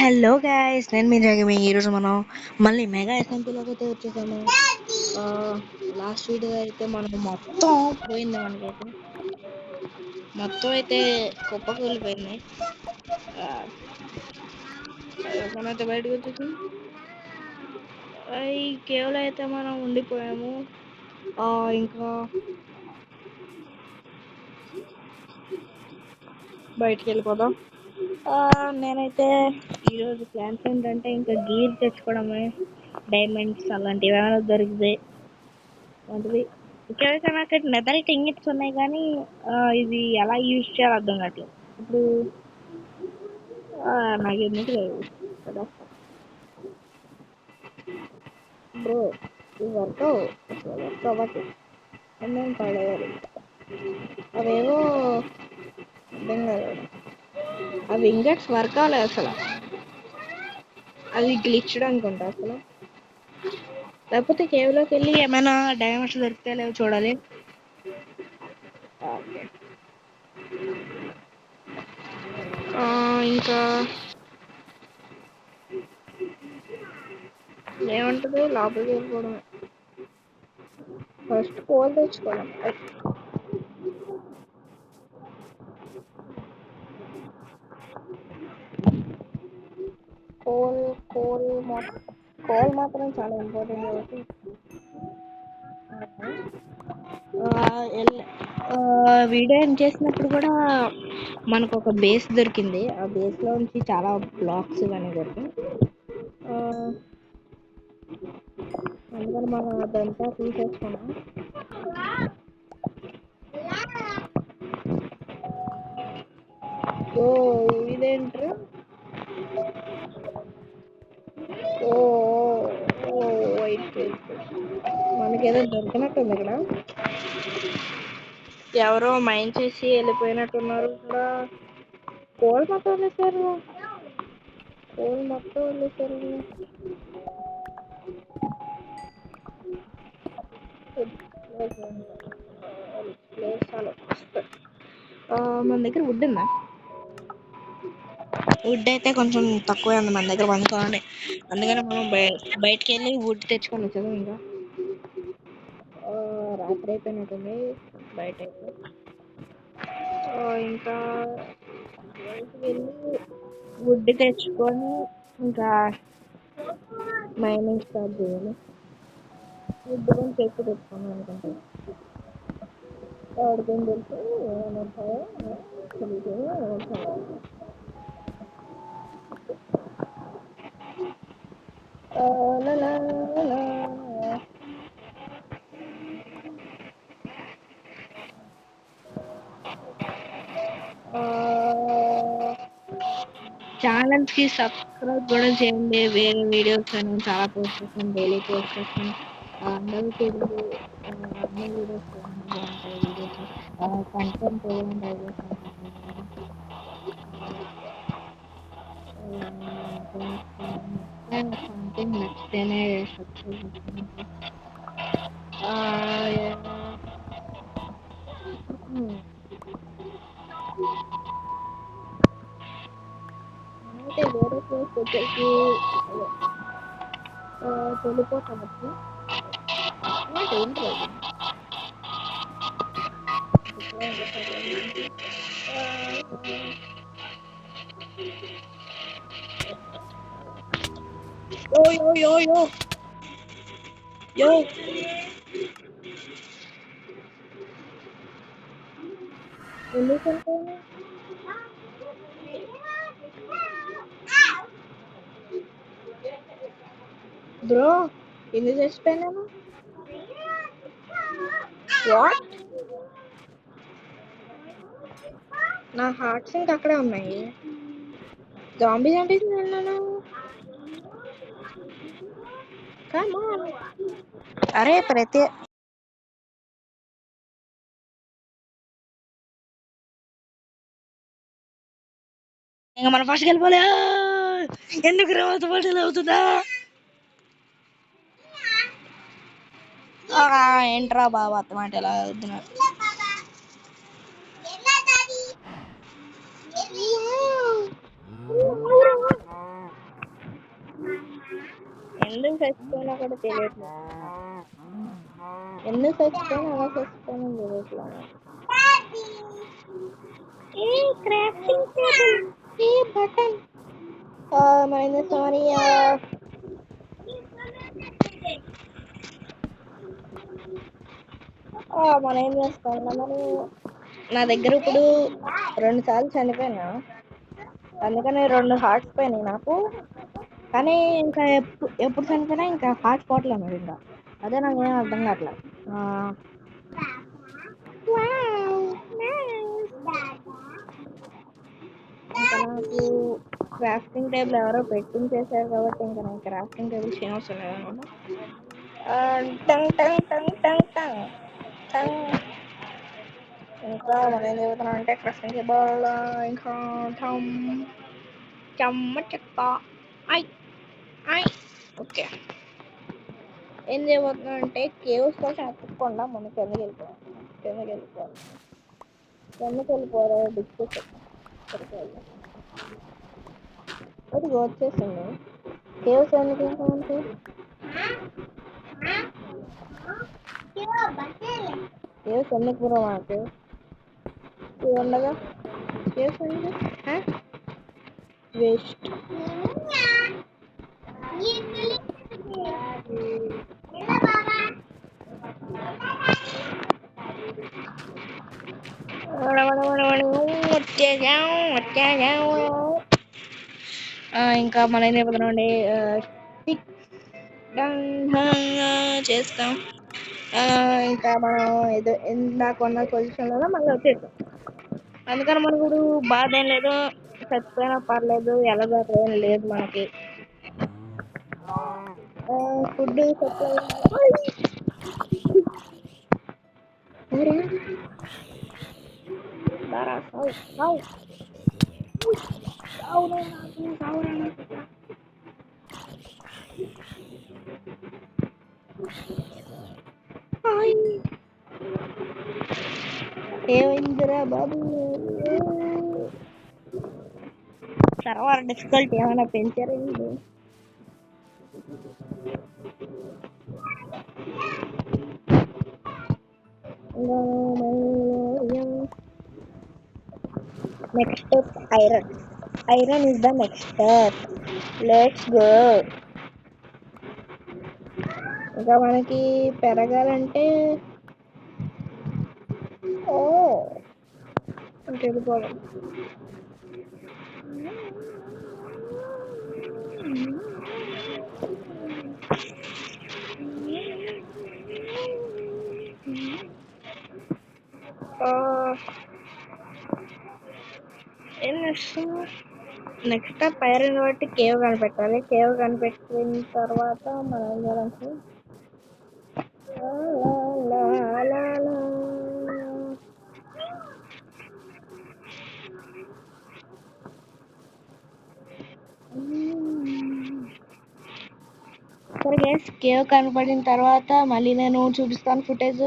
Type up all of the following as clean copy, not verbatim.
Hello guys, నేను మీ జగమి. ఈరోజు మనం మళ్ళీ మెగా ఎస్ఎంపీలోకి అయితే వచ్చేసాము. లాస్ట్ వీడియో అయితే మనం మొత్తం పోయింది, మనకైతే మొత్తం అయితే కుప్పకూలిపోయింది. మనమైతే బయటకు వచ్చేసాం. ఈ కేవలం అయితే మనం ఉండిపోయాము. ఇంకా బయటికి వెళ్ళిపోదాం. నేనైతే ఈరోజు ప్లాన్స్ ఏంటంటే ఇంకా గీర్ తెచ్చుకోవడమే, డైమండ్స్ అలాంటివి ఏమైనా దొరికితే వంటివి. ఇక్కడైతే నాకు నెదరైతే ఇంగిట్స్ ఉన్నాయి, కానీ ఇది ఎలా యూజ్ చేయాలో అర్థం కావట్లేదు. ఇప్పుడు నాకు ఎందుకు లేదు కదా బ్రో, ఇది వర్క్ అవ్వట్లేదు. నేను పడేయాలి అవేవో అర్థం కాదు. అవి ఇంగట్స్ వర్క్ అవ్వలేదు అసలు. అది గ్లిచ్డ్ అనుకుంటా అసలు. లేకపోతే కేవ్లోకి వెళ్ళి ఏమైనా డైమండ్స్ దొరికితే లేవో చూడాలి. ఇంకా ఏమంటుంది, లోపలికి వెళ్ళిపోవడమే. ఫస్ట్ కోల్ తెచ్చుకోవడం. కోల్ మాత్రం చాలా ఇంపార్టెంట్ కాబట్టి వీడియో ఏం చేసినప్పుడు కూడా మనకు ఒక బేస్ దొరికింది. ఆ బేస్లో నుంచి చాలా బ్లాక్స్ ఇవన్నీ దొరికింది. అందుకని మనం అదంతా తీసేసుకున్నాం. ఓ ఇదేంటారు, మనకేదో దొరికినట్టుంది ఇక్కడ. ఎవరో మైండ్ చేసి వెళ్ళిపోయినట్టున్నారు. కూడా కోల్ మొత్తం వదిలేశారు. మన దగ్గర వుడ్ ఉందా? వుడ్ అయితే కొంచెం తక్కువే ఉంది మన దగ్గర, 1 కావాలి. అందుకని మనం బయటికి వెళ్ళి వుడ్ తెచ్చుకొని వచ్చాము. ఇంకా రాత్రి అయిపోయినట్టుంది బయట అయితే. ఇంకా బయటికి వెళ్ళి వుడ్ తెచ్చుకొని ఇంకా మైనింగ్ స్టార్ట్ చేయాలి. వుడ్ కొంచెం ఎక్కువ తెచ్చుకోండి అనుకుంటే ఎవరికేం తెలుసు ఏమవుతాయో తెలియదు. ఛానల్ కి సబ్స్క్రైబ్ కూడా చేయండి. వేరే వీడియోస్ నేను చాలా పోస్ట్ చేస్తాను, డైలీ పోస్ట్ చేస్తాను. అందరూ చూడండి, అన్ని వీడియోస్ బాగుంటాయి. వీడియోస్ కంటెంట్ ఏముంటాయి, కంటెంట్ నచ్చితేనే సబ్స్క్రైబ్ చేసుకోండి. అయితే వేరే ప్లేస్ దగ్గరికి వెళ్ళిపోతామచ్చు. ఏంటి యో ఎందుకంటే బ్రో ఎందుకు చచ్చిపోయినాను? వాట్? నా హార్ట్స్ ఇంకా అక్కడే ఉన్నాయి. జాంబీ చంపేసి వెళ్ళాను. అరే ప్రతి ఇంకా మన ఫస్ట్ వెళ్ళిపోలే. ఎందుకు రావద్దు పాటలు అవుతుందా? ఏంట్రా బాబా అత్తమాట ఎలా అవుతున్నారు? చచ్చిపోయినా కూడా తెలియట్లేదు. ఎందుకు చచ్చిపోయినా అలా చచ్చిపోయినా తెలియట్లేదు. ఏ క్రాఫ్టింగ్ టేబుల్, ఏ బటన్. మనం చేస్తామని మనం ఏం చేస్తాం మనం. నా దగ్గర ఇప్పుడు 2 సార్లు చనిపోయినా, అందుకని 2 హార్ట్స్ పోయినాయి నాకు. కానీ ఇంకా ఎప్పుడు చనిపోయినా ఇంకా హార్ట్ పోవట్లేదు మరి. ఇంకా అదే నాకు ఏం అర్థం కావట్లేదు. ఇంకా నాకు క్రాఫ్టింగ్ టేబుల్ ఎవరో పెట్టింగ్ చేశారు కాబట్టి ఇంకా నాకు క్రాఫ్టింగ్ టేబుల్ చేయవసరం లేదనమాట. Tongue tongue tongue tongue tongue tongue. ఇంకా మనం ఏం చదువుతున్నాం అంటే క్రాఫ్టింగ్ టేబుల్ ఇంకా చెమ్మ చెక్క. ఓకే, ఏం చేయబోతున్నాం అంటే కేవ్స్ కోసం ఎత్తకుండా మనం కిందకి వెళ్ళిపోవాలి. డిస్కస్ సరిపోయింది. అది వచ్చేసింది. కేవ్స్ ఎందుకు ఇంకా మనకి కేవ్స్ ఎందుకు బ్రో మనకి ఇది ఉండగా కేవ్స్ ఎందుకు వేస్ట్. ఇంకా మనం ఏం చెప్తున్నాం అండి, చేస్తాం. ఇంకా మనం ఏదో ఇందాక ఉన్న పొజిషన్లో మళ్ళీ వచ్చేసాం. అందుకని మనకు ఇప్పుడు బాధ ఏం లేదు, చచ్చిపోయినా పర్లేదు, ఎలాగో ఏం లేదు మనకి. ఫుడ్ సప్లై ఏమైందిరా బాబు. సర్వర్ డిఫికల్టీ ఏమైనా పెంచారా? Next step iron is the next step. Let's go. ఇంకా మనకి పెరగాలంటే వెళ్ళిపోదాం. ఏం చేస్తాం నెక్స్ట్ ఐరన్ బట్టి కేవ్ కనిపెట్టాలి. కేవ్ కనిపెట్టిన తర్వాత మనం ఏం చేయాలంటే సరే గైస్, కేవ్ కనపడిన తర్వాత మళ్ళీ నేను చూపిస్తాను ఫుటేజ్.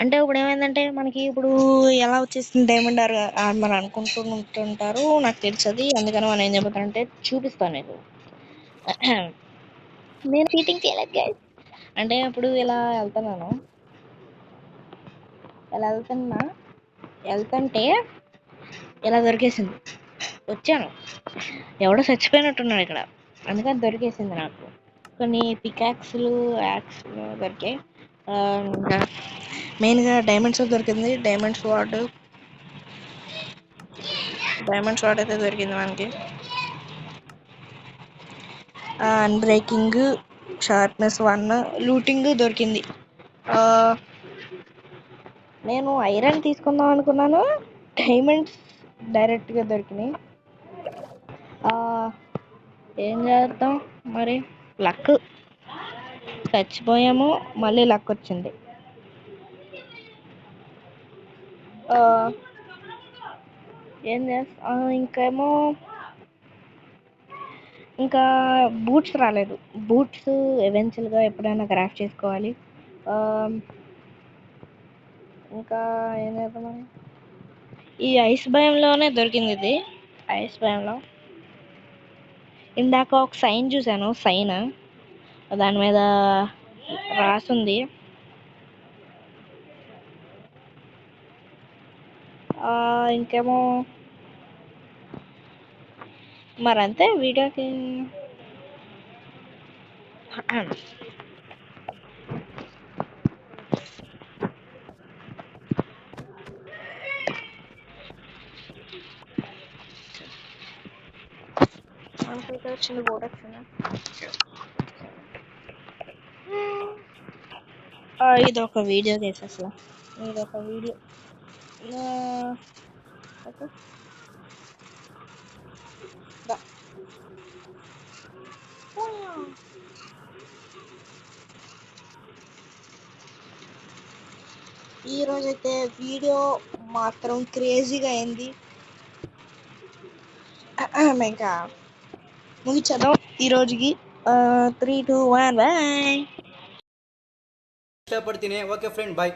అంటే ఇప్పుడు ఏమైందంటే మనకి ఇప్పుడు ఎలా వచ్చేసింది డైమండ్ ఆర్మర్ అనుకుంటుంటారు, నాకు తెలుసది. అందుకని మనం ఏం చెబుతానంటే చూపిస్తాను నేను. నేను చీటింగ్ చేయలేదు గైస్. అంటే ఇప్పుడు ఇలా వెళ్తుంటే ఇలా దొరికేసింది. వచ్చాను, ఎవడో చచ్చిపోయినట్టున్నాడు ఇక్కడ, అందుకని దొరికేసింది నాకు. కొన్ని పికాక్స్లు యాక్స్లు దొరికాయి. ఇంకా మెయిన్గా డైమండ్స్ దొరికింది. డైమండ్ స్వాడ్ అయితే దొరికింది మనకి. అన్బ్రేకింగ్, షార్ప్నెస్ 1, లూటింగ్ దొరికింది. నేను ఐరన్ తీసుకుందాం అనుకున్నాను, డైమండ్స్ డైరెక్ట్గా దొరికినాయి. ఏం చేద్దాం మరి, లక్. చచ్చిపోయాము, మళ్ళీ లక్ వచ్చింది. ఏం చేస్తా, ఇంకేమో ఇంకా బూట్స్ రాలేదు. బూట్స్ ఎవెన్చువల్గా ఎప్పుడైనా క్రాఫ్ట్ చేసుకోవాలి. ఇంకా ఏం చేద్దామని, ఈ ఐస్ భయంలోనే దొరికింది ఇది. ఐస్ లో ఇందాక ఒక సైన్ చూశాను, సైన్ దాని మీద రాసుంది. ఇంకేమో మరంతే వీడియోకి. మనకైతే వచ్చింది బోర్డు వచ్చింది. ఇది ఒక వీడియో కేసు అసలు, ఇది ఒక వీడియో. ఈరోజైతే వీడియో మాత్రం క్రేజీగా అయింది. ఇంకా ముగించేద్దాం ఈరోజుకి. 3, 2, 1 బాయ్. ఇష్టపడితేనే ఓకే ఫ్రెండ్ బాయ్.